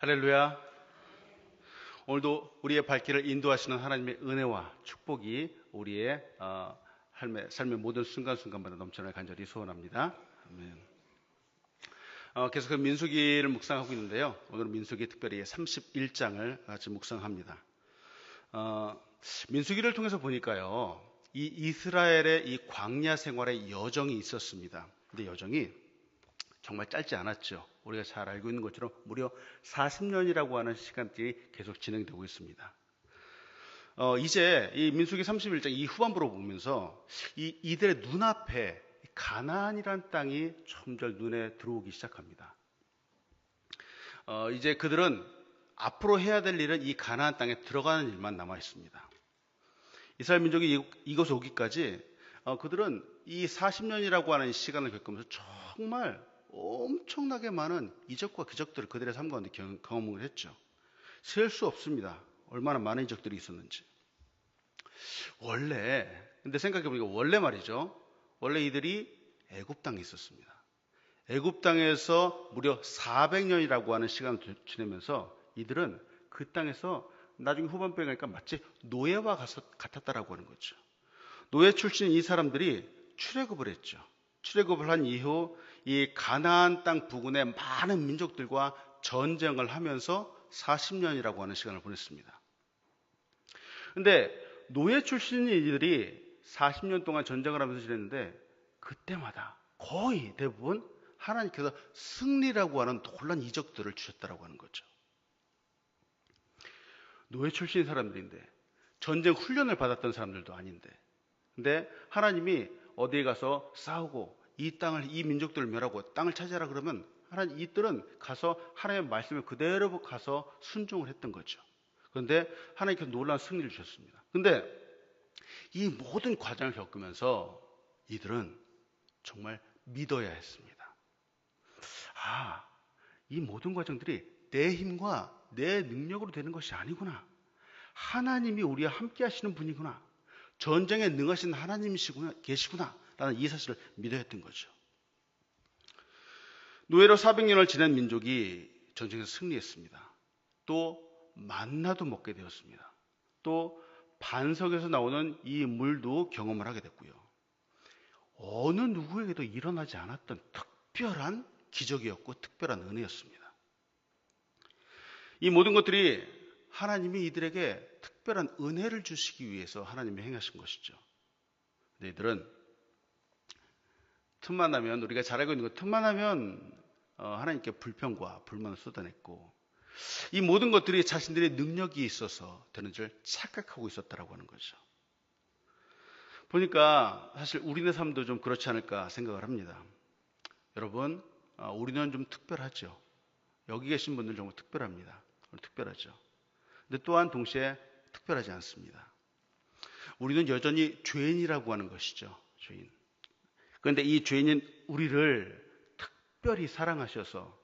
할렐루야. 오늘도 우리의 발길을 인도하시는 하나님의 은혜와 축복이 우리의 삶의 모든 순간순간마다 넘쳐날 간절히 소원합니다. 아멘. 계속 민수기를 묵상하고 있는데요. 오늘 민수기 특별히 31장을 같이 묵상합니다. 민수기를 통해서 보니까요, 이 이스라엘의 이 광야 생활의 여정이 있었습니다. 근데 여정이 정말 짧지 않았죠. 우리가 잘 알고 있는 것처럼 무려 40년이라고 하는 시간들이 계속 진행되고 있습니다. 이제 이 민수기 31장 이 후반부로 보면서 이들의 눈앞에 가나안이란 땅이 점점 눈에 들어오기 시작합니다. 이제 그들은 앞으로 해야 될 일은 이 가나안 땅에 들어가는 일만 남아 있습니다. 이스라엘 민족이 이곳에 오기까지 그들은 이 40년이라고 하는 시간을 겪으면서 정말 엄청나게 많은 이적과 기적들을 그들의 삶 가운데 경험을 했죠. 셀 수 없습니다. 얼마나 많은 이적들이 있었는지. 근데 생각해보니까 원래 말이죠. 원래 이들이 애굽 땅에 있었습니다. 애굽 땅에서 무려 400년이라고 하는 시간을 지내면서 이들은 그 땅에서 나중에 후반부에 가니까 마치 노예와 같았다라고 하는 거죠. 노예 출신인 이 사람들이 출애굽을 했죠. 출애굽을 한 이후 이 가나안 땅 부근의 많은 민족들과 전쟁을 하면서 40년이라고 하는 시간을 보냈습니다. 근데 노예 출신인 이들이 40년 동안 전쟁을 하면서 지냈는데 그때마다 거의 대부분 하나님께서 승리라고 하는 놀라운 이적들을 주셨다라고 하는 거죠. 노예 출신 사람들인데 전쟁 훈련을 받았던 사람들도 아닌데 근데 하나님이 어디에 가서 싸우고 이 민족들을 멸하고 땅을 차지하라 그러면 하나님 이들은 가서 하나님의 말씀을 그대로 가서 순종을 했던 거죠. 그런데 하나님께서 놀라운 승리를 주셨습니다. 근데 이 모든 과정을 겪으면서 이들은 정말 믿어야 했습니다. 이 모든 과정들이 내 힘과 내 능력으로 되는 것이 아니구나. 하나님이 우리와 함께 하시는 분이구나. 전쟁에 능하신 하나님이시구나, 계시구나 라는 이 사실을 믿어야 했던 거죠. 노예로 400년을 지낸 민족이 전쟁에서 승리했습니다. 또 만나도 먹게 되었습니다. 또 반석에서 나오는 이 물도 경험을 하게 됐고요. 어느 누구에게도 일어나지 않았던 특별한 기적이었고 특별한 은혜였습니다. 이 모든 것들이 하나님이 이들에게 특별한 은혜를 주시기 위해서 하나님이 행하신 것이죠. 근데 이들은 틈만 나면 우리가 잘 알고 있는 것 틈만 나면 하나님께 불평과 불만을 쏟아냈고 이 모든 것들이 자신들의 능력이 있어서 되는 줄 착각하고 있었다라고 하는 거죠. 보니까 사실 우리네 삶도 좀 그렇지 않을까 생각을 합니다. 여러분, 우리는 좀 특별하죠. 여기 계신 분들 정말 특별합니다. 특별하죠. 근데 또한 동시에 특별하지 않습니다. 우리는 여전히 죄인이라고 하는 것이죠. 죄인. 그런데 이 죄인인 우리를 특별히 사랑하셔서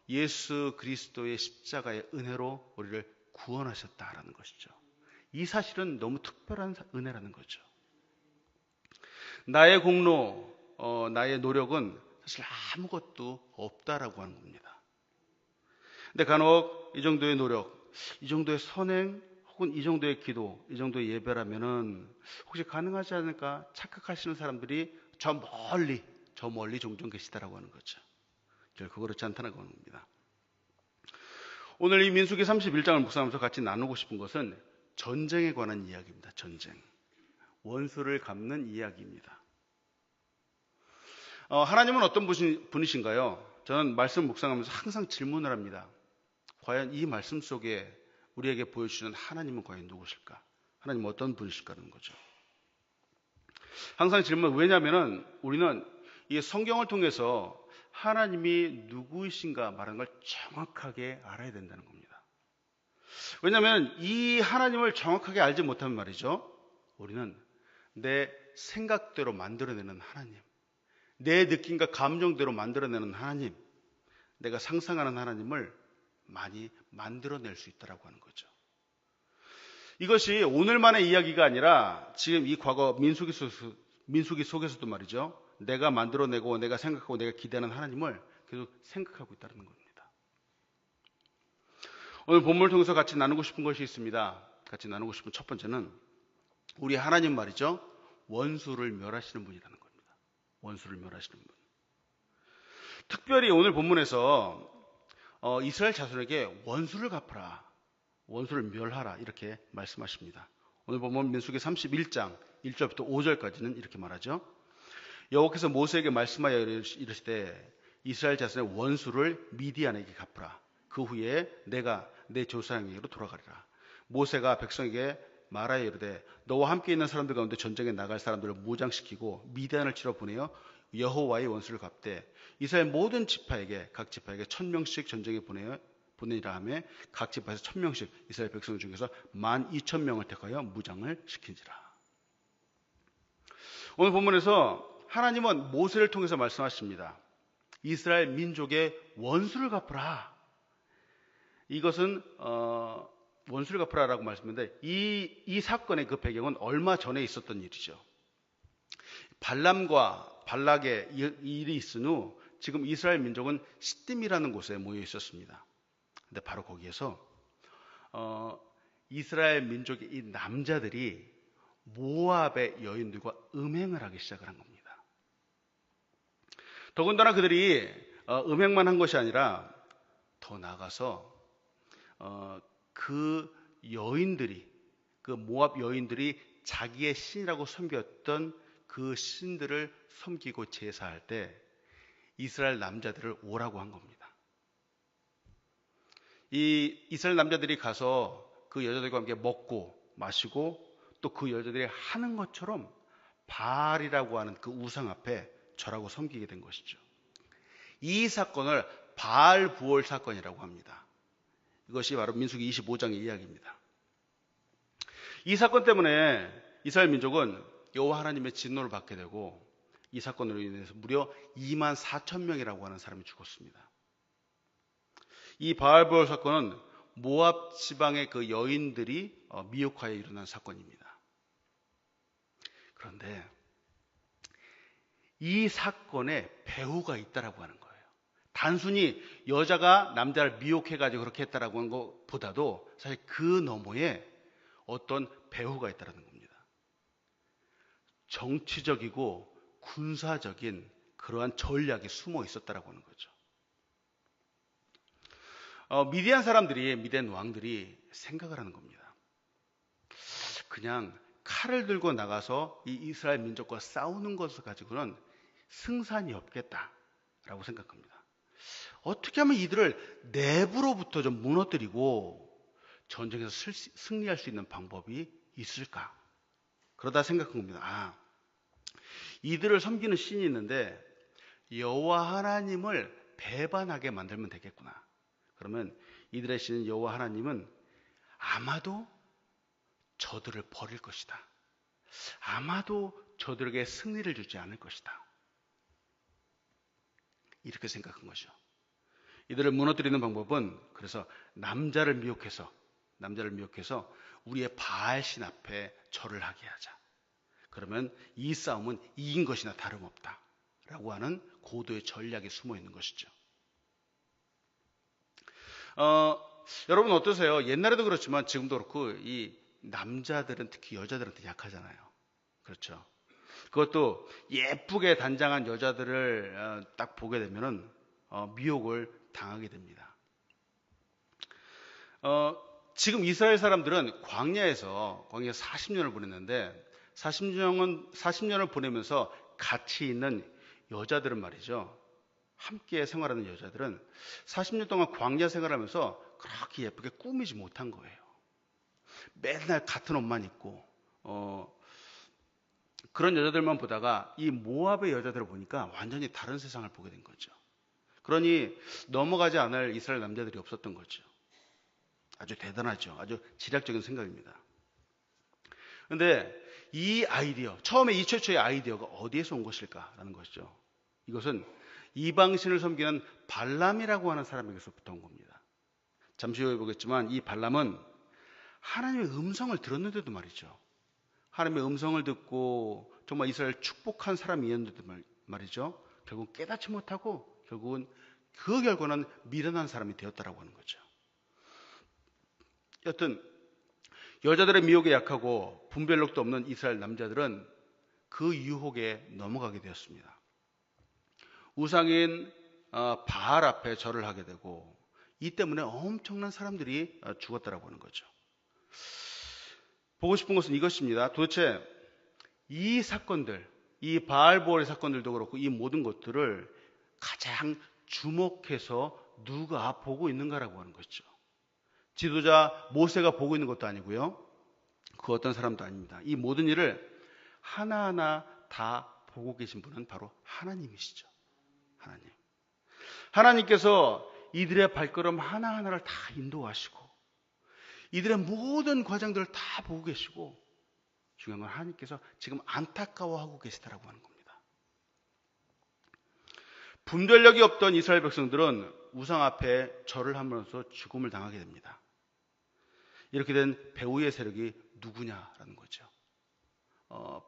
예수 그리스도의 십자가의 은혜로 우리를 구원하셨다라는 것이죠. 이 사실은 너무 특별한 은혜라는 거죠. 나의 공로, 나의 노력은 사실 아무것도 없다라고 하는 겁니다. 근데 간혹 이 정도의 노력, 이 정도의 선행, 혹은 이 정도의 기도, 이 정도의 예배라면은 혹시 가능하지 않을까 착각하시는 사람들이 저 멀리 종종 계시다라고 하는 거죠. 결코 그렇지 않다는 겁니다. 오늘 이 민수기 31장을 묵상하면서 같이 나누고 싶은 것은 전쟁에 관한 이야기입니다. 전쟁. 원수를 갚는 이야기입니다. 하나님은 어떤 분이신가요? 저는 말씀 묵상하면서 항상 질문을 합니다. 과연 이 말씀 속에 우리에게 보여주시는 하나님은 과연 누구실까? 하나님은 어떤 분이실까라는 거죠. 항상 왜냐하면 우리는 이 성경을 통해서 하나님이 누구이신가 말하는 걸 정확하게 알아야 된다는 겁니다. 왜냐하면 이 하나님을 정확하게 알지 못하면 말이죠. 우리는 내 생각대로 만들어내는 하나님, 내 느낌과 감정대로 만들어내는 하나님, 내가 상상하는 하나님을 많이 만들어낼 수 있다고 하는 거죠. 이것이 오늘만의 이야기가 아니라 지금 이 과거 민수기 속에서도 말이죠. 내가 만들어내고 내가 생각하고 내가 기대하는 하나님을 계속 생각하고 있다는 겁니다. 오늘 본문을 통해서 같이 나누고 싶은 것이 있습니다. 같이 나누고 싶은 첫 번째는 우리 하나님 말이죠. 원수를 멸하시는 분이라는 겁니다. 원수를 멸하시는 분. 특별히 오늘 본문에서 이스라엘 자손에게 원수를 갚아라, 원수를 멸하라 이렇게 말씀하십니다. 오늘 본문 민수기 31장 1절부터 5절까지는 이렇게 말하죠. 여호와께서 모세에게 말씀하여 이르시되 이스라엘 자손의 원수를 미디안에게 갚으라. 그 후에 내가 내 조상에게로 돌아가리라. 모세가 백성에게 말하여 이르되 너와 함께 있는 사람들 가운데 전쟁에 나갈 사람들을 무장시키고 미디안을 치러 보내어 여호와의 원수를 갚되 이스라엘 모든 지파에게 각 지파에게 1000명씩 전쟁에 보내니라 하며 각 지파에서 1000명씩 이스라엘 백성 중에서 12,000명을 택하여 무장을 시킨지라. 오늘 본문에서 하나님은 모세를 통해서 말씀하십니다. 이스라엘 민족의 원수를 갚으라. 이것은 원수를 갚으라라고 말씀했는데 이 사건의 그 배경은 얼마 전에 있었던 일이죠. 발람과 발락의 일이 있은 후 지금 이스라엘 민족은 시딤이라는 곳에 모여 있었습니다. 근데 바로 거기에서 이스라엘 민족의 이 남자들이 모압의 여인들과 음행을 하기 시작을 한 겁니다. 더군다나 그들이 음행만 한 것이 아니라 더 나아가서 그 여인들이, 그 모압 여인들이 자기의 신이라고 섬겼던 그 신들을 섬기고 제사할 때 이스라엘 남자들을 오라고 한 겁니다. 이 이스라엘 남자들이 가서 그 여자들과 함께 먹고 마시고 또 그 여자들이 하는 것처럼 바알이라고 하는 그 우상 앞에 절하고 섬기게 된 것이죠. 이 사건을 바알 부올 사건이라고 합니다. 이것이 바로 민수기 25장의 이야기입니다. 이 사건 때문에 이스라엘 민족은 여호와 하나님의 진노를 받게 되고 이 사건으로 인해서 무려 24,000명이라고 하는 사람이 죽었습니다. 이 바알부올 사건은 모압 지방의 그 여인들이 미혹하여 일어난 사건입니다. 그런데 이 사건에 배후가 있다라고 하는 거예요. 단순히 여자가 남자를 미혹해가지고 그렇게 했다라고 하는 것보다도 사실 그 너머에 어떤 배후가 있다라는 겁니다. 정치적이고 군사적인 그러한 전략이 숨어 있었다라고 하는 거죠. 미디안 사람들이, 미디안 왕들이 생각을 하는 겁니다. 그냥 칼을 들고 나가서 이 이스라엘 민족과 싸우는 것을 가지고는 승산이 없겠다라고 생각합니다. 어떻게 하면 이들을 내부로부터 좀 무너뜨리고 전쟁에서 승리할 수 있는 방법이 있을까? 그러다 생각한 겁니다. 이들을 섬기는 신이 있는데 여호와 하나님을 배반하게 만들면 되겠구나. 그러면 이들의 신 여호와 하나님은 아마도 저들을 버릴 것이다. 아마도 저들에게 승리를 주지 않을 것이다. 이렇게 생각한 거죠. 이들을 무너뜨리는 방법은 그래서 남자를 미혹해서 우리의 바알신 앞에 절을 하게 하자. 그러면 이 싸움은 이긴 것이나 다름없다. 라고 하는 고도의 전략이 숨어 있는 것이죠. 여러분 어떠세요? 옛날에도 그렇지만 지금도 그렇고 이 남자들은 특히 여자들한테 약하잖아요. 그렇죠. 그것도 예쁘게 단장한 여자들을 딱 보게 되면은 미혹을 당하게 됩니다. 지금 이스라엘 사람들은 광야에서 40년을 보냈는데 40년을 보내면서 같이 있는 여자들은 말이죠. 함께 생활하는 여자들은 40년 동안 광야 생활하면서 그렇게 예쁘게 꾸미지 못한 거예요. 맨날 같은 옷만 입고 그런 여자들만 보다가 이 모압의 여자들을 보니까 완전히 다른 세상을 보게 된 거죠. 그러니 넘어가지 않을 이스라엘 남자들이 없었던 거죠. 아주 대단하죠. 아주 지략적인 생각입니다. 그런데 이 아이디어, 처음에 이 최초의 아이디어가 어디에서 온 것일까라는 것이죠. 이것은 이방신을 섬기는 발람이라고 하는 사람에게서부터 온 겁니다. 잠시 후에 보겠지만 이 발람은 하나님의 음성을 들었는데도 말이죠. 하나님의 음성을 듣고 정말 이스라엘 축복한 사람이었는데도 말이죠. 결국 깨닫지 못하고 결국은 그 결과는 미련한 사람이 되었다라고 하는 거죠. 여튼 여자들의 미혹에 약하고 분별력도 없는 이스라엘 남자들은 그 유혹에 넘어가게 되었습니다. 우상인 바알 앞에 절을 하게 되고 이 때문에 엄청난 사람들이 죽었다라고 하는 거죠. 보고 싶은 것은 이것입니다. 도대체 이 사건들, 이 바알보알의 사건들도 그렇고 이 모든 것들을 가장 주목해서 누가 보고 있는가라고 하는 것이죠. 지도자 모세가 보고 있는 것도 아니고요. 그 어떤 사람도 아닙니다. 이 모든 일을 하나하나 다 보고 계신 분은 바로 하나님이시죠. 하나님. 하나님께서 이들의 발걸음 하나하나를 다 인도하시고 이들의 모든 과정들을 다 보고 계시고 중요한 건 하나님께서 지금 안타까워하고 계시다라고 하는 겁니다. 분별력이 없던 이스라엘 백성들은 우상 앞에 절을 하면서 죽음을 당하게 됩니다. 이렇게 된 배후의 세력이 누구냐라는 거죠.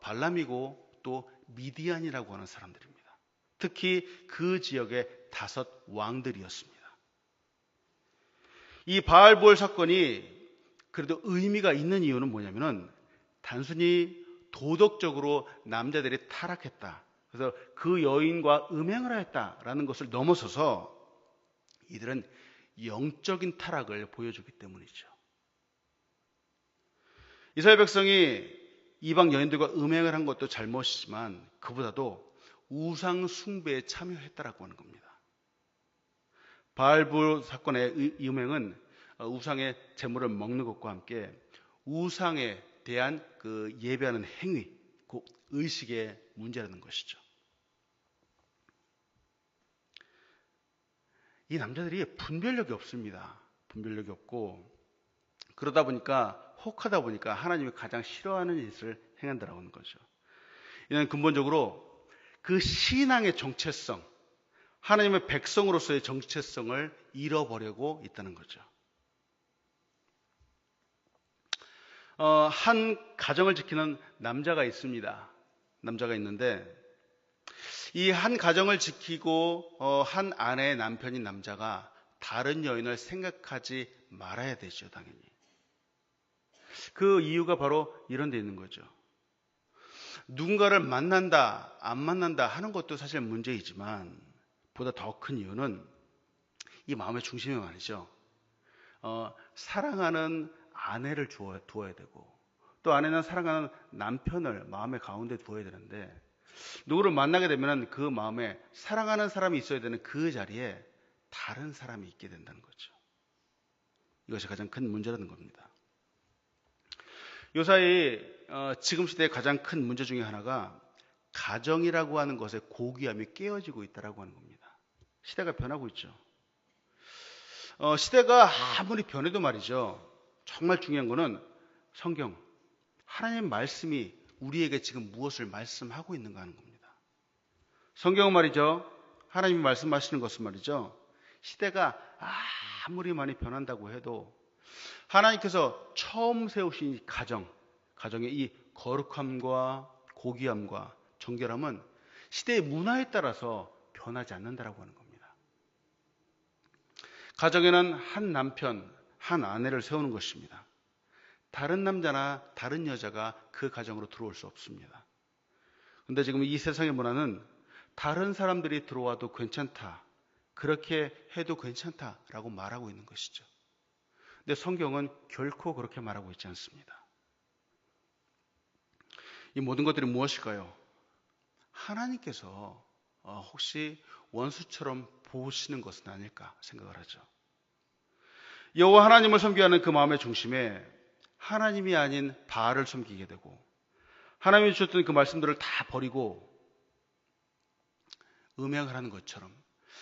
발람이고 또 미디안이라고 하는 사람들입니다. 특히 그 지역의 5 왕들이었습니다. 이 바알보알 사건이 그래도 의미가 있는 이유는 뭐냐면은 단순히 도덕적으로 남자들이 타락했다. 그래서 그 여인과 음행을 하였다라는 것을 넘어서서 이들은 영적인 타락을 보여주기 때문이죠. 이스라엘 백성이 이방 여인들과 음행을 한 것도 잘못이지만 그보다도 우상 숭배에 참여했다라고 하는 겁니다. 바알볼 사건의 음행은 우상의 제물을 먹는 것과 함께 우상에 대한 그 예배하는 행위, 그 의식의 문제라는 것이죠. 이 남자들이 분별력이 없습니다. 분별력이 없고 그러다 보니까 혹하다 보니까 하나님이 가장 싫어하는 짓을 행한다라고 하는 거죠. 이는 근본적으로 그 신앙의 정체성, 하나님의 백성으로서의 정체성을 잃어버리고 있다는 거죠. 한 가정을 지키는 남자가 있습니다. 남자가 있는데 이 한 가정을 지키고 한 아내의 남편인 남자가 다른 여인을 생각하지 말아야 되죠, 당연히. 그 이유가 바로 이런 데 있는 거죠. 누군가를 만난다, 안 만난다 하는 것도 사실 문제이지만 보다 더 큰 이유는 이 마음의 중심에 말이죠. 사랑하는 아내를 두어야 되고 또 아내는 사랑하는 남편을 마음의 가운데 두어야 되는데 누구를 만나게 되면 그 마음에 사랑하는 사람이 있어야 되는 그 자리에 다른 사람이 있게 된다는 거죠. 이것이 가장 큰 문제라는 겁니다. 요사이 지금 시대의 가장 큰 문제 중에 하나가 가정이라고 하는 것의 고귀함이 깨어지고 있다라고 하는 겁니다. 시대가 변하고 있죠. 시대가 아무리 변해도 말이죠. 정말 중요한 거는 성경, 하나님 말씀이 우리에게 지금 무엇을 말씀하고 있는가 하는 겁니다. 성경은 말이죠. 하나님이 말씀하시는 것은 말이죠. 시대가 아무리 많이 변한다고 해도 하나님께서 처음 세우신 이 가정의 이 거룩함과 고귀함과 정결함은 시대의 문화에 따라서 변하지 않는다라고 하는 겁니다. 가정에는 한 남편, 한 아내를 세우는 것입니다. 다른 남자나 다른 여자가 그 가정으로 들어올 수 없습니다. 그런데 지금 이 세상의 문화는 다른 사람들이 들어와도 괜찮다, 그렇게 해도 괜찮다라고 말하고 있는 것이죠. 근데 성경은 결코 그렇게 말하고 있지 않습니다. 이 모든 것들이 무엇일까요? 하나님께서 혹시 원수처럼 보시는 것은 아닐까 생각을 하죠. 여호와 하나님을 섬기하는 그 마음의 중심에 하나님이 아닌 바알을 섬기게 되고 하나님이 주셨던 그 말씀들을 다 버리고 음행을 하는 것처럼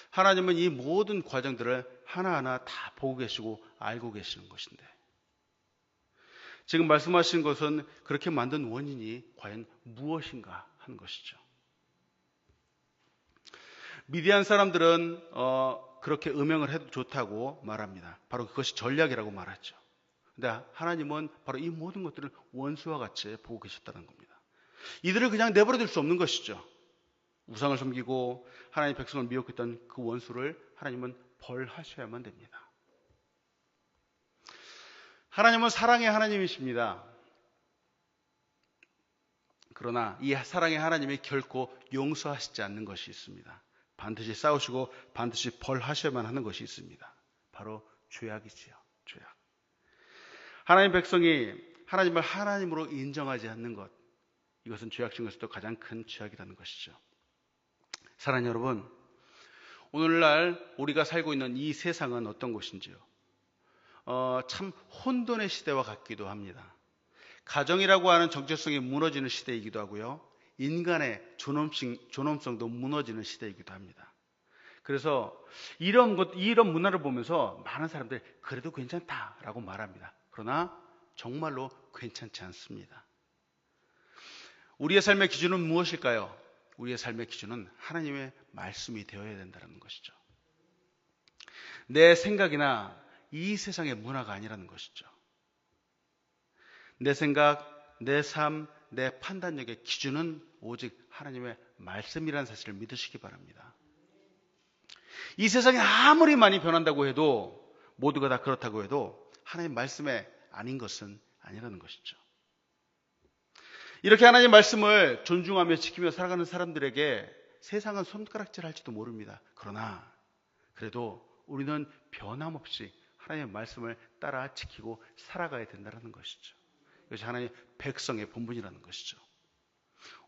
하나님은 이 모든 과정들을 하나하나 다 보고 계시고 알고 계시는 것인데 지금 말씀하신 것은 그렇게 만든 원인이 과연 무엇인가 하는 것이죠. 미디안 사람들은 그렇게 음행을 해도 좋다고 말합니다. 바로 그것이 전략이라고 말하죠. 근데 하나님은 바로 이 모든 것들을 원수와 같이 보고 계셨다는 겁니다. 이들을 그냥 내버려 둘 수 없는 것이죠. 우상을 섬기고 하나님 백성을 미혹했던 그 원수를 하나님은 벌하셔야만 됩니다. 하나님은 사랑의 하나님이십니다. 그러나 이 사랑의 하나님이 결코 용서하시지 않는 것이 있습니다. 반드시 싸우시고 반드시 벌하셔야만 하는 것이 있습니다. 바로 죄악이지요. 죄악. 하나님 백성이 하나님을 하나님으로 인정하지 않는 것, 이것은 죄악 중에서도 가장 큰 죄악이라는 것이죠. 사랑하는 여러분, 오늘날 우리가 살고 있는 이 세상은 어떤 곳인지요? 참 혼돈의 시대와 같기도 합니다. 가정이라고 하는 정체성이 무너지는 시대이기도 하고요. 인간의 존엄성도 무너지는 시대이기도 합니다. 그래서 이런 문화를 보면서 많은 사람들이 그래도 괜찮다라고 말합니다. 그러나 정말로 괜찮지 않습니다. 우리의 삶의 기준은 무엇일까요? 우리의 삶의 기준은 하나님의 말씀이 되어야 된다는 것이죠. 내 생각이나 이 세상의 문화가 아니라는 것이죠. 내 생각, 내 삶, 내 판단력의 기준은 오직 하나님의 말씀이라는 사실을 믿으시기 바랍니다. 이 세상이 아무리 많이 변한다고 해도, 모두가 다 그렇다고 해도 하나님 말씀에 아닌 것은 아니라는 것이죠. 이렇게 하나님 말씀을 존중하며 지키며 살아가는 사람들에게 세상은 손가락질할지도 모릅니다. 그러나 그래도 우리는 변함없이 하나님의 말씀을 따라 지키고 살아가야 된다는 것이죠. 이것이 하나님의 백성의 본분이라는 것이죠.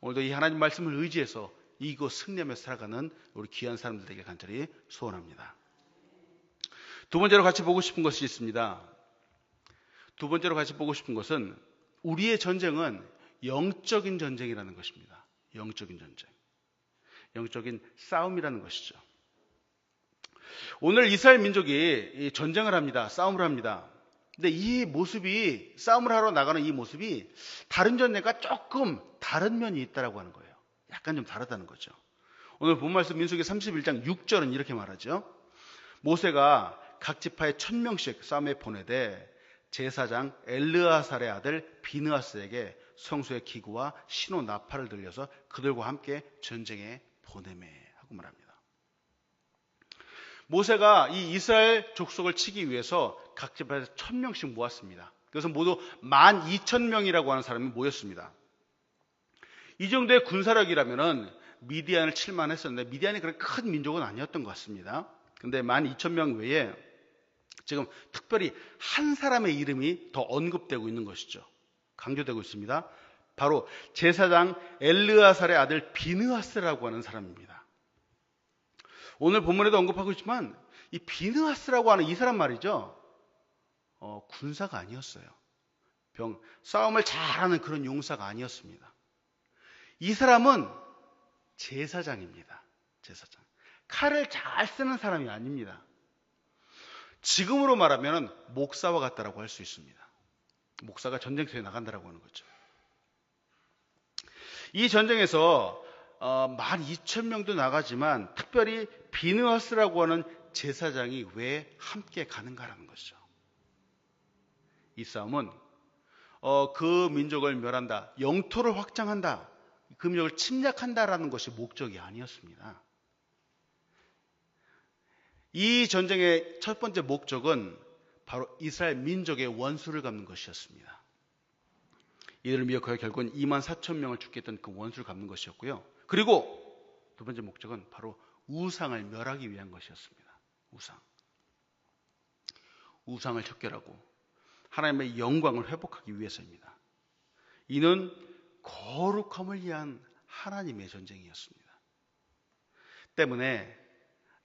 오늘도 이 하나님 말씀을 의지해서 이기고 승리하며 살아가는 우리 귀한 사람들에게 간절히 소원합니다. 두 번째로 같이 보고 싶은 것이 있습니다. 두 번째로 같이 보고 싶은 것은 우리의 전쟁은 영적인 전쟁이라는 것입니다. 영적인 전쟁. 영적인 싸움이라는 것이죠. 오늘 이스라엘 민족이 전쟁을 합니다. 싸움을 합니다. 근데 이 모습이, 싸움을 하러 나가는 이 모습이 다른 전쟁과 조금 다른 면이 있다라고 하는 거예요. 약간 좀 다르다는 거죠. 오늘 본 말씀 민수기 31장 6절은 이렇게 말하죠. 모세가 각 지파에 1000명씩 싸움에 보내되 제사장 엘르아살의 아들 비느하스에게 성소의 기구와 신호 나팔을 들려서 그들과 함께 전쟁에 보내매 하고 말합니다. 모세가 이 이스라엘 족속을 치기 위해서 각 지파에서 1000명씩 모았습니다. 그래서 모두 12,000명이라고 하는 사람이 모였습니다. 이 정도의 군사력이라면은 미디안을 칠만했었는데 미디안이 그런 큰 민족은 아니었던 것 같습니다. 근데 12,000명 외에 지금 특별히 한 사람의 이름이 더 언급되고 있는 것이죠. 강조되고 있습니다. 바로 제사장 엘르아살의 아들 비느하스라고 하는 사람입니다. 오늘 본문에도 언급하고 있지만 이 비느하스라고 하는 이 사람 말이죠. 군사가 아니었어요. 싸움을 잘하는 그런 용사가 아니었습니다. 이 사람은 제사장입니다. 제사장. 칼을 잘 쓰는 사람이 아닙니다. 지금으로 말하면 목사와 같다라고 할 수 있습니다. 목사가 전쟁터에 나간다라고 하는 거죠. 이 전쟁에서 12,000명도 나가지만 특별히 비느하스라고 하는 제사장이 왜 함께 가는가라는 것이죠. 이 싸움은 그 민족을 멸한다, 영토를 확장한다, 그 민족을 침략한다라는 것이 목적이 아니었습니다. 이 전쟁의 첫 번째 목적은 바로 이스라엘 민족의 원수를 갚는 것이었습니다. 이들을 미혹하여 결국은 24,000명을 죽게 했던 그 원수를 갚는 것이었고요. 그리고 두 번째 목적은 바로 우상을 멸하기 위한 것이었습니다. 우상을 척결하고 하나님의 영광을 회복하기 위해서입니다. 이는 거룩함을 위한 하나님의 전쟁이었습니다. 때문에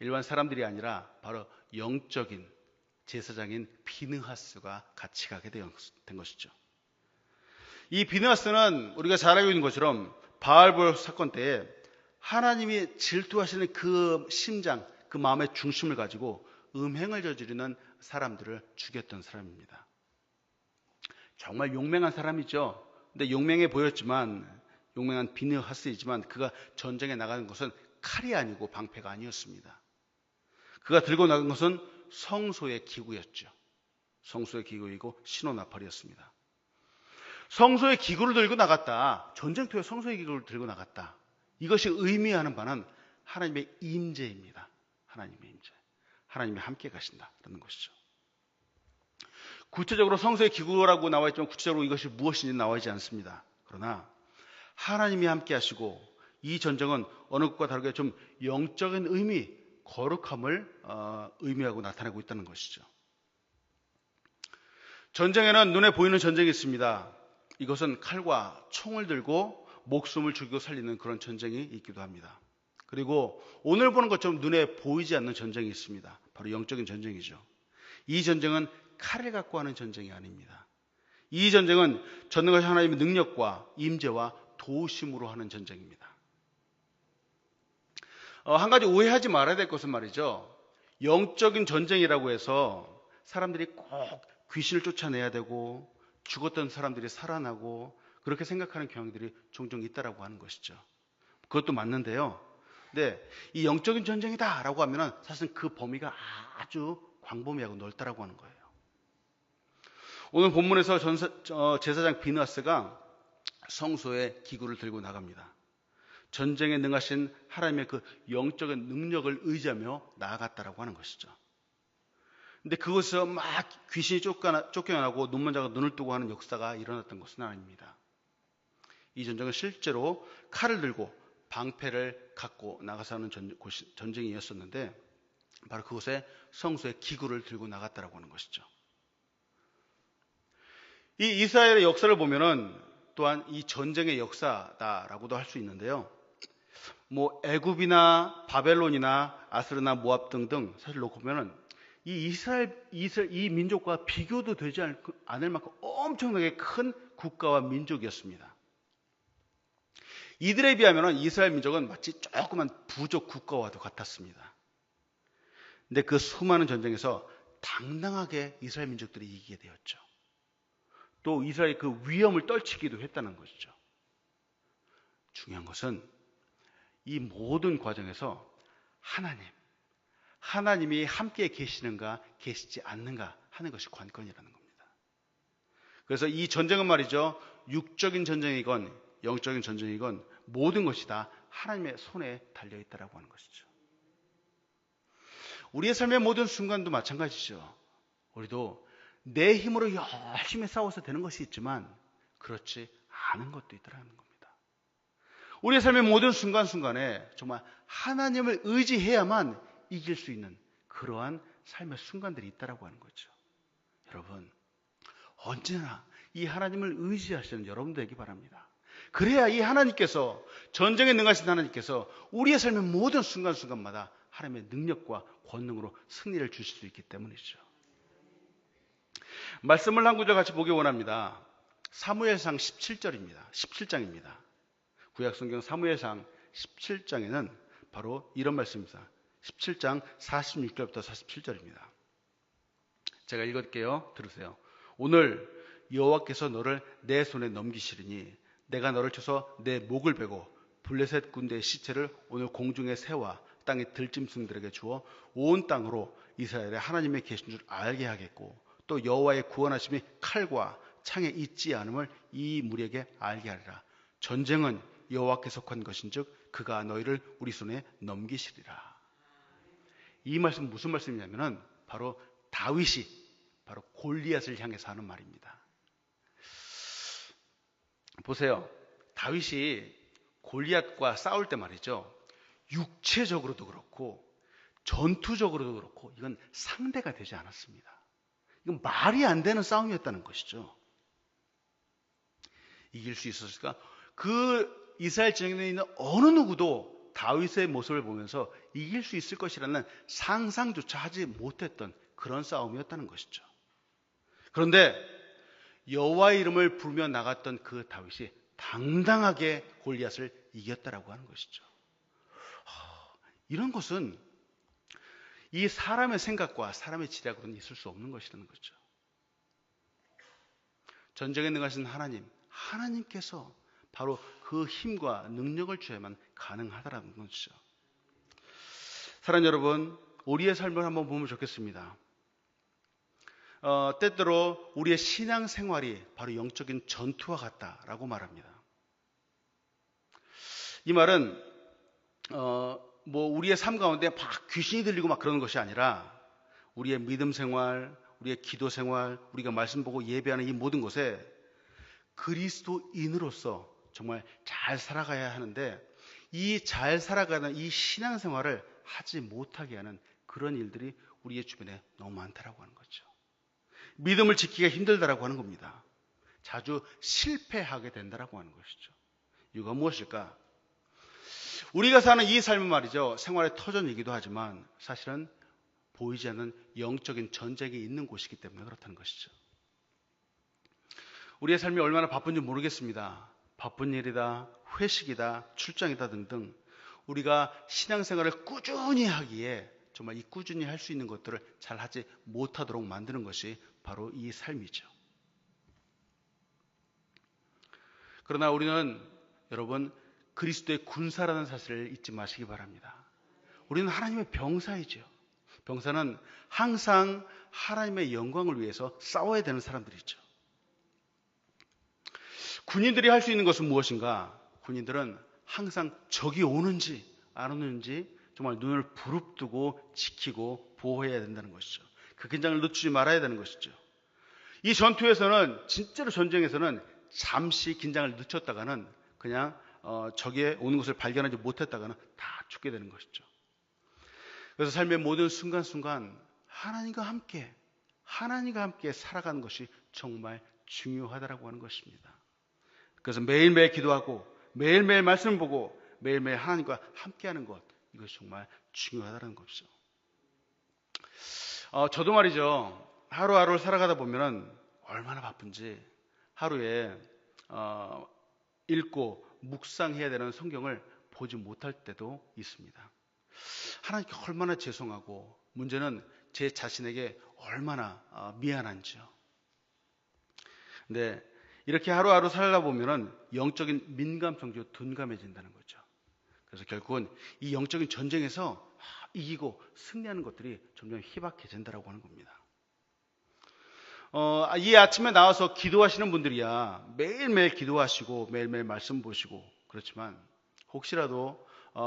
일반 사람들이 아니라 바로 영적인 제사장인 비느하스가 같이 가게 된 것이죠. 이 비느하스는 우리가 잘 알고 있는 것처럼 바알볼 사건 때에 하나님이 질투하시는 그 심장, 그 마음의 중심을 가지고 음행을 저지르는 사람들을 죽였던 사람입니다. 정말 용맹한 사람이죠. 근데 용맹해 보였지만, 용맹한 비느하스이지만 그가 전쟁에 나가는 것은 칼이 아니고 방패가 아니었습니다. 그가 들고 나간 것은 성소의 기구였죠. 성소의 기구이고 신호나팔이었습니다. 성소의 기구를 들고 나갔다. 전쟁터에 성소의 기구를 들고 나갔다. 이것이 의미하는 바는 하나님의 임재입니다. 하나님의 임재. 하나님이 함께 가신다라는 것이죠. 구체적으로 성소의 기구라고 나와 있지만 구체적으로 이것이 무엇인지 나와 있지 않습니다. 그러나 하나님이 함께 하시고 이 전쟁은 어느 것과 다르게 좀 영적인 의미, 거룩함을 의미하고 나타내고 있다는 것이죠. 전쟁에는 눈에 보이는 전쟁이 있습니다. 이것은 칼과 총을 들고 목숨을 죽이고 살리는 그런 전쟁이 있기도 합니다. 그리고 오늘 보는 것처럼 눈에 보이지 않는 전쟁이 있습니다. 바로 영적인 전쟁이죠. 이 전쟁은 칼을 갖고 하는 전쟁이 아닙니다. 이 전쟁은 전능하신 하나님의 능력과 임재와 도우심으로 하는 전쟁입니다. 한 가지 오해하지 말아야 될 것은 말이죠. 영적인 전쟁이라고 해서 사람들이 꼭 귀신을 쫓아내야 되고 죽었던 사람들이 살아나고 그렇게 생각하는 경향들이 종종 있다라고 하는 것이죠. 그것도 맞는데요. 근데 이 영적인 전쟁이다라고 하면은 사실 그 범위가 아주 광범위하고 넓다라고 하는 거예요. 오늘 본문에서 제사장 비느하스가 성소의 기구를 들고 나갑니다. 전쟁에 능하신 하나님의 그 영적인 능력을 의지하며 나아갔다라고 하는 것이죠. 근데 그것에서 막 귀신이 쫓겨나고 눈먼자가 눈을 뜨고 하는 역사가 일어났던 것은 아닙니다. 이 전쟁은 실제로 칼을 들고 방패를 갖고 나가서 하는 전쟁이었었는데 바로 그곳에 성소의 기구를 들고 나갔다라고 하는 것이죠. 이 이스라엘의 역사를 보면은 또한 이 전쟁의 역사다라고도 할 수 있는데요. 뭐 애굽이나 바벨론이나 아스르나 모압 등등 사실 놓고 보면은 이 이 민족과 비교도 되지 않을 만큼 엄청나게 큰 국가와 민족이었습니다. 이들에 비하면 이스라엘 민족은 마치 조그만 부족 국가와도 같았습니다. 근데 그 수많은 전쟁에서 당당하게 이스라엘 민족들이 이기게 되었죠. 또 이스라엘이 그 위험을 떨치기도 했다는 것이죠. 중요한 것은 이 모든 과정에서 하나님이 함께 계시는가 계시지 않는가 하는 것이 관건이라는 겁니다. 그래서 이 전쟁은 말이죠. 육적인 전쟁이건 영적인 전쟁이건 모든 것이 다 하나님의 손에 달려있다라고 하는 것이죠. 우리의 삶의 모든 순간도 마찬가지죠. 우리도 내 힘으로 열심히 싸워서 되는 것이 있지만 그렇지 않은 것도 있더라는 겁니다. 우리의 삶의 모든 순간순간에 정말 하나님을 의지해야만 이길 수 있는 그러한 삶의 순간들이 있다라고 하는 거죠. 여러분, 언제나 이 하나님을 의지하시는 여러분 되기 바랍니다. 그래야 이 하나님께서, 전쟁에 능하신 하나님께서 우리의 삶의 모든 순간순간마다 하나님의 능력과 권능으로 승리를 주실 수 있기 때문이죠. 말씀을 한 구절 같이 보기 원합니다. 사무엘상 17절입니다. 17장입니다. 구약성경 사무엘상 17장에는 바로 이런 말씀입니다. 17장 46절부터 47절입니다. 제가 읽을게요. 들으세요. 오늘 여호와께서 너를 내 손에 넘기시리니 내가 너를 쳐서 내 목을 베고 블레셋 군대의 시체를 오늘 공중의 새와 땅의 들짐승들에게 주어 온 땅으로 이스라엘의 하나님의 계신 줄 알게 하겠고 또 여호와의 구원하심이 칼과 창에 있지 않음을 이 무리에게 알게 하리라. 전쟁은 여호와께 속한 것인즉 그가 너희를 우리 손에 넘기시리라. 이 말씀 무슨 말씀이냐면은 바로 다윗이 바로 골리앗을 향해서 하는 말입니다. 보세요. 다윗이 골리앗과 싸울 때 말이죠. 육체적으로도 그렇고 전투적으로도 그렇고 이건 상대가 되지 않았습니다. 이건 말이 안 되는 싸움이었다는 것이죠. 이길 수 있었을까? 그 이스라엘 진영에 있는 어느 누구도 다윗의 모습을 보면서 이길 수 있을 것이라는 상상조차 하지 못했던 그런 싸움이었다는 것이죠. 그런데 여호와의 이름을 부르며 나갔던 그 다윗이 당당하게 골리앗을 이겼다라고 하는 것이죠. 이런 것은 이 사람의 생각과 사람의 지략으로는 있을 수 없는 것이라는 거죠. 전쟁에 능하신 하나님께서 바로 그 힘과 능력을 주어야만 가능하다라는 것이죠. 사랑하는 여러분, 우리의 삶을 한번 보면 좋겠습니다. 때때로 우리의 신앙생활이 바로 영적인 전투와 같다라고 말합니다. 이 말은 우리의 삶 가운데 막 귀신이 들리고 막 그러는 것이 아니라 우리의 믿음 생활, 우리의 기도 생활, 우리가 말씀 보고 예배하는 이 모든 것에 그리스도인으로서 정말 잘 살아가야 하는데, 이 잘 살아가는 이 신앙생활을 하지 못하게 하는 그런 일들이 우리의 주변에 너무 많다라고 하는 거죠. 믿음을 지키기가 힘들다라고 하는 겁니다. 자주 실패하게 된다라고 하는 것이죠. 이유가 무엇일까? 우리가 사는 이 삶은 말이죠, 생활의 터전이기도 하지만 사실은 보이지 않는 영적인 전쟁이 있는 곳이기 때문에 그렇다는 것이죠. 우리의 삶이 얼마나 바쁜지 모르겠습니다. 바쁜 일이다, 회식이다, 출장이다 등등 우리가 신앙생활을 꾸준히 하기에 정말 이 꾸준히 할 수 있는 것들을 잘 하지 못하도록 만드는 것이 바로 이 삶이죠. 그러나 우리는 여러분 그리스도의 군사라는 사실을 잊지 마시기 바랍니다. 우리는 하나님의 병사이죠. 병사는 항상 하나님의 영광을 위해서 싸워야 되는 사람들이죠. 군인들이 할 수 있는 것은 무엇인가? 군인들은 항상 적이 오는지 안 오는지 정말 눈을 부릅뜨고 지키고 보호해야 된다는 것이죠. 그 긴장을 늦추지 말아야 되는 것이죠. 이 전투에서는, 진짜로 전쟁에서는 잠시 긴장을 늦췄다가는 그냥 적이 오는 것을 발견하지 못했다가는 다 죽게 되는 것이죠. 그래서 삶의 모든 순간순간 하나님과 함께 살아가는 것이 정말 중요하다라고 하는 것입니다. 그래서 매일매일 기도하고 매일매일 말씀을 보고 매일매일 하나님과 함께하는 것, 이것이 정말 중요하다는 것이죠. 저도 말이죠, 하루하루를 살아가다 보면은 얼마나 바쁜지 하루에 읽고 묵상해야 되는 성경을 보지 못할 때도 있습니다. 하나님께 얼마나 죄송하고, 문제는 제 자신에게 얼마나 미안한지요. 근데 이렇게 하루하루 살다 보면은 영적인 민감성도 둔감해진다는 거죠. 그래서 결국은 이 영적인 전쟁에서 이기고 승리하는 것들이 점점 희박해진다라고 하는 겁니다. 이 아침에 나와서 기도하시는 분들이야 매일매일 기도하시고 매일매일 말씀 보시고, 그렇지만 혹시라도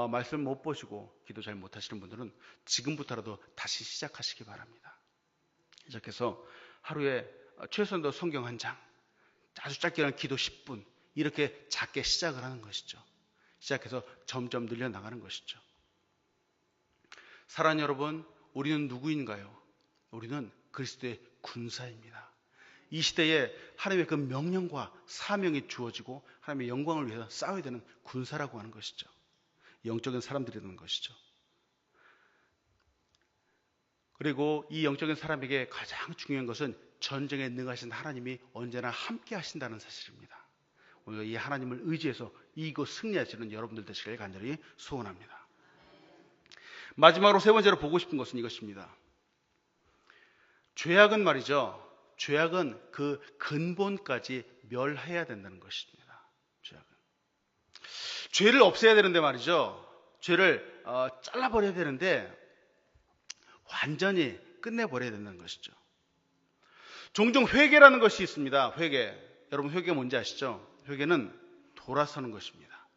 말씀 못 보시고 기도 잘 못하시는 분들은 지금부터라도 다시 시작하시기 바랍니다. 시작해서 하루에 최소한도 성경 한 장, 아주 짧게는 기도 10분, 이렇게 작게 시작을 하는 것이죠. 시작해서 점점 늘려나가는 것이죠. 사랑하는 여러분, 우리는 누구인가요? 우리는 그리스도의 군사입니다. 이 시대에 하나님의 그 명령과 사명이 주어지고 하나님의 영광을 위해서 싸워야 되는 군사라고 하는 것이죠. 영적인 사람들이라는 것이죠. 그리고 이 영적인 사람에게 가장 중요한 것은 전쟁에 능하신 하나님이 언제나 함께 하신다는 사실입니다. 오늘 이 하나님을 의지해서 이기고 승리하시는 여러분들 되시길 간절히 소원합니다. 마지막으로 세 번째로 보고 싶은 것은 이것입니다. 죄악은 말이죠, 죄악은 그 근본까지 멸해야 된다는 것입니다. 죄를 없애야 되는데 말이죠, 죄를 잘라버려야 되는데 완전히 끝내버려야 된다는 것이죠. 종종 회개라는 것이 있습니다. 회개. 여러분 회개 뭔지 아시죠? 회개는 돌아서는 것입니다.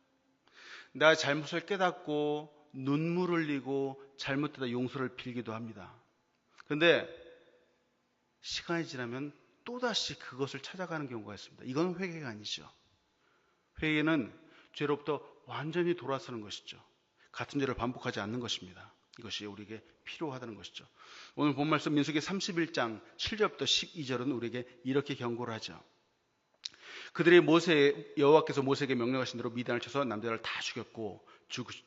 내가 잘못을 깨닫고 눈물 흘리고 잘못되다 용서를 빌기도 합니다. 그런데 시간이 지나면 또다시 그것을 찾아가는 경우가 있습니다. 이건 회개가 아니죠. 회개는 죄로부터 완전히 돌아서는 것이죠. 같은 죄를 반복하지 않는 것입니다. 이것이 우리에게 필요하다는 것이죠. 오늘 본 말씀 민수기 31장 7절부터 12절은 우리에게 이렇게 경고를 하죠. 그들이 여호와께서 모세에게 명령하신 대로 미디안을 쳐서 남자를 다 죽였고,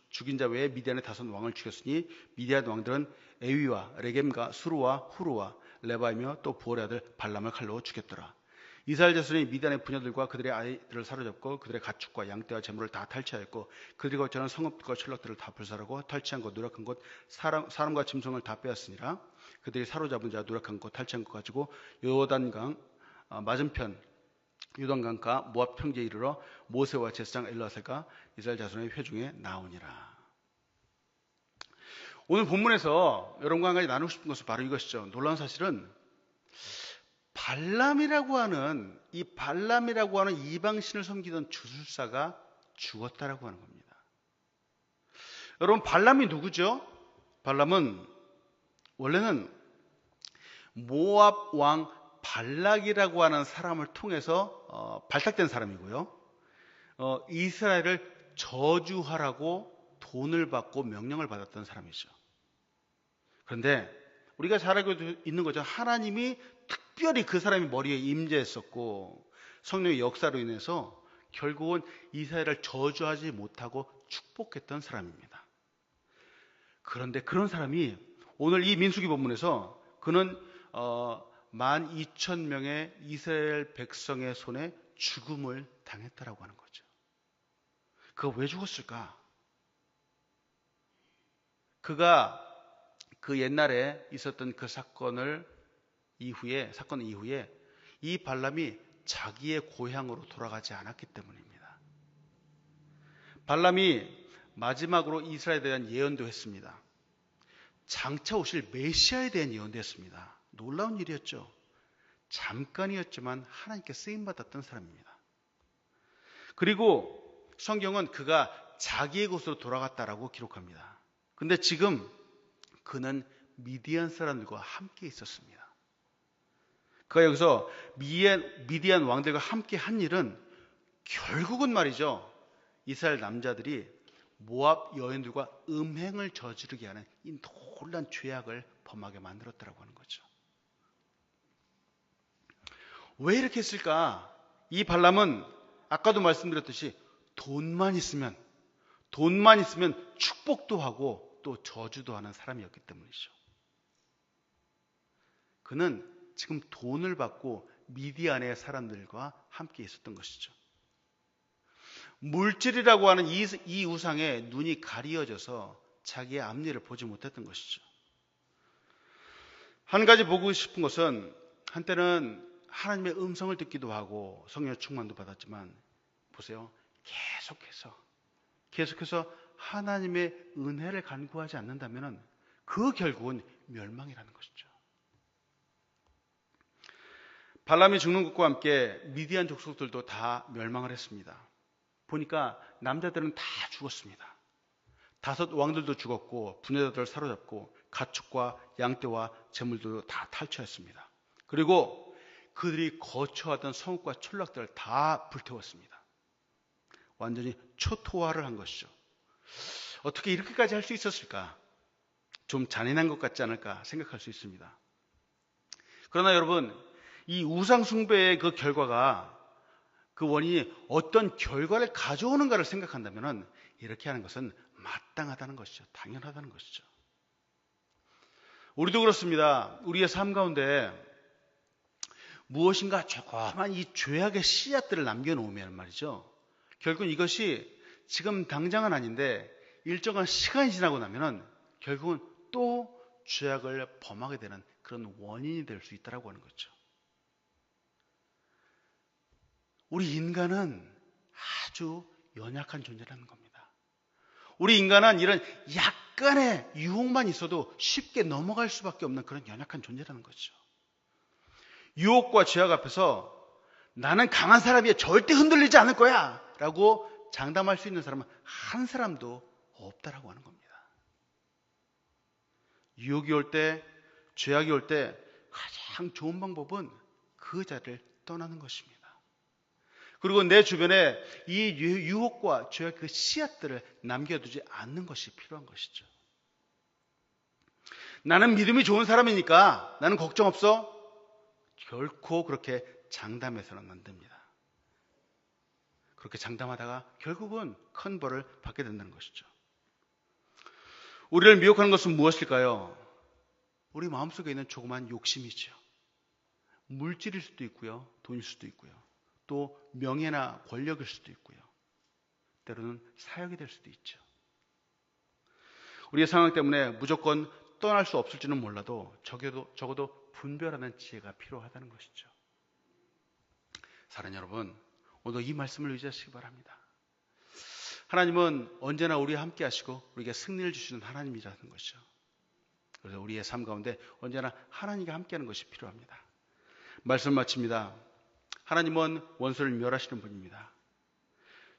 죽인 자 외에 미디안의 5 왕을 죽였으니 미디안 왕들은 에위와 레겜과 수루와 후루와 레바이며 또 부올의 아들 발람을 칼로 죽였더라. 이스라엘 자손이 미디안의 부녀들과 그들의 아이들을 사로잡고 그들의 가축과 양떼와 재물을 다 탈취하였고, 그들이 거처하는 성읍과 철락들을 다 불살하고 탈취한 것, 누락한 것, 사람과 짐승을 다 빼앗으니라. 그들이 사로잡은 자, 누락한 것, 탈취한 것 가지고 요단강 맞은편 요단강가 모압 평지에 이르러 모세와 제사장 엘르아살과 이스라엘 자손의 회중에 나오니라. 오늘 본문에서 여러분과 한 가지 나누고 싶은 것은 바로 이것이죠. 놀라운 사실은 발람이라고 하는 이방신을 섬기던 주술사가 죽었다라고 하는 겁니다. 여러분, 발람이 누구죠? 발람은 원래는 모압 왕 발락이라고 하는 사람을 통해서 발탁된 사람이고요. 이스라엘을 저주하라고 돈을 받고 명령을 받았던 사람이죠. 그런데 우리가 잘 알고 있는 거죠. 하나님이 특별히 그 사람이 머리에 임재했었고 성령의 역사로 인해서 결국은 이스라엘을 저주하지 못하고 축복했던 사람입니다. 그런데 그런 사람이 오늘 이 민수기 본문에서 그는 12,000명의 이스라엘 백성의 손에 죽음을 당했다라고 하는 거죠. 그가 왜 죽었을까? 그가 그 옛날에 있었던 그 사건 이후에 이 발람이 자기의 고향으로 돌아가지 않았기 때문입니다. 발람이 마지막으로 이스라엘에 대한 예언도 했습니다. 장차 오실 메시아에 대한 예언도 했습니다. 놀라운 일이었죠. 잠깐이었지만 하나님께 쓰임받았던 사람입니다. 그리고 성경은 그가 자기의 곳으로 돌아갔다라고 기록합니다. 근데 지금 그는 미디안 사람들과 함께 있었습니다. 그가 여기서 미디안 왕들과 함께 한 일은 결국은 말이죠. 이스라엘 남자들이 모압 여인들과 음행을 저지르게 하는 이 놀란 죄악을 범하게 만들었다고 하는 거죠. 왜 이렇게 했을까? 이 발람은 아까도 말씀드렸듯이 돈만 있으면 축복도 하고 또 저주도 하는 사람이었기 때문이죠. 그는 지금 돈을 받고 미디안의 사람들과 함께 있었던 것이죠. 물질이라고 하는 이 우상에 눈이 가리어져서 자기의 앞니를 보지 못했던 것이죠. 한 가지 보고 싶은 것은 한때는 하나님의 음성을 듣기도 하고 성령의 충만도 받았지만 보세요. 계속해서 하나님의 은혜를 간구하지 않는다면 그 결국은 멸망이라는 것이죠. 발람이 죽는 것과 함께 미디안 족속들도 다 멸망을 했습니다. 보니까 남자들은 다 죽었습니다. 5 왕들도 죽었고 부녀자들을 사로잡고 가축과 양떼와 재물도 다 탈취했습니다. 그리고 그들이 거처하던 성읍과 촌락들을 다 불태웠습니다. 완전히 초토화를 한 것이죠. 어떻게 이렇게까지 할 수 있었을까? 좀 잔인한 것 같지 않을까 생각할 수 있습니다. 그러나 여러분, 이 우상 숭배의 그 결과가 그 원인이 어떤 결과를 가져오는가를 생각한다면 이렇게 하는 것은 마땅하다는 것이죠. 당연하다는 것이죠. 우리도 그렇습니다. 우리의 삶 가운데 무엇인가 조그만 이 죄악의 씨앗들을 남겨놓으면 말이죠. 결국은 이것이 지금 당장은 아닌데 일정한 시간이 지나고 나면 결국은 또 죄악을 범하게 되는 그런 원인이 될 수 있다고 하는 거죠. 우리 인간은 아주 연약한 존재라는 겁니다. 우리 인간은 이런 약간의 유혹만 있어도 쉽게 넘어갈 수밖에 없는 그런 연약한 존재라는 거죠. 유혹과 죄악 앞에서 나는 강한 사람이야, 절대 흔들리지 않을 거야 라고 장담할 수 있는 사람은 한 사람도 없다라고 하는 겁니다. 유혹이 올 때, 죄악이 올 때 가장 좋은 방법은 그 자리를 떠나는 것입니다. 그리고 내 주변에 이 유혹과 죄악 그 씨앗들을 남겨두지 않는 것이 필요한 것이죠. 나는 믿음이 좋은 사람이니까 나는 걱정 없어. 결코 그렇게 장담해서는 안 됩니다. 그렇게 장담하다가 결국은 큰 벌을 받게 된다는 것이죠. 우리를 미혹하는 것은 무엇일까요? 우리 마음속에 있는 조그만 욕심이죠. 물질일 수도 있고요. 돈일 수도 있고요. 또 명예나 권력일 수도 있고요. 때로는 사역이 될 수도 있죠. 우리의 상황 때문에 무조건 떠날 수 없을지는 몰라도 적어도 분별하는 지혜가 필요하다는 것이죠. 사랑하는 여러분, 오늘 이 말씀을 의지하시기 바랍니다. 하나님은 언제나 우리와 함께 하시고 우리에게 승리를 주시는 하나님이라는 것이죠. 그래서 우리의 삶 가운데 언제나 하나님과 함께하는 것이 필요합니다. 말씀 마칩니다. 하나님은 원수를 멸하시는 분입니다.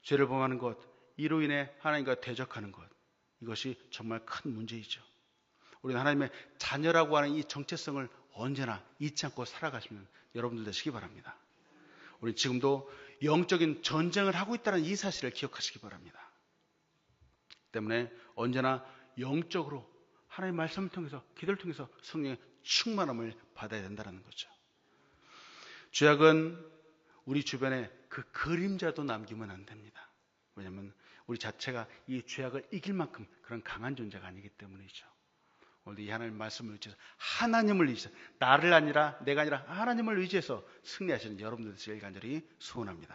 죄를 범하는 것, 이로 인해 하나님과 대적하는 것, 이것이 정말 큰 문제이죠. 우리는 하나님의 자녀라고 하는 이 정체성을 언제나 잊지 않고 살아가시면 여러분들 되시기 바랍니다. 우리 지금도 영적인 전쟁을 하고 있다는 이 사실을 기억하시기 바랍니다. 때문에 언제나 영적으로 하나님의 말씀을 통해서 기도를 통해서 성령의 충만함을 받아야 된다는 거죠. 죄악은 우리 주변에 그 그림자도 남기면 안 됩니다. 왜냐하면 우리 자체가 이 죄악을 이길 만큼 그런 강한 존재가 아니기 때문이죠. 오늘도 이 하나님의 말씀을 의지해서 하나님을 의지해서 나를 아니라 내가 아니라 하나님을 의지해서 승리하시는 여러분들 되시길 간절히 소원합니다.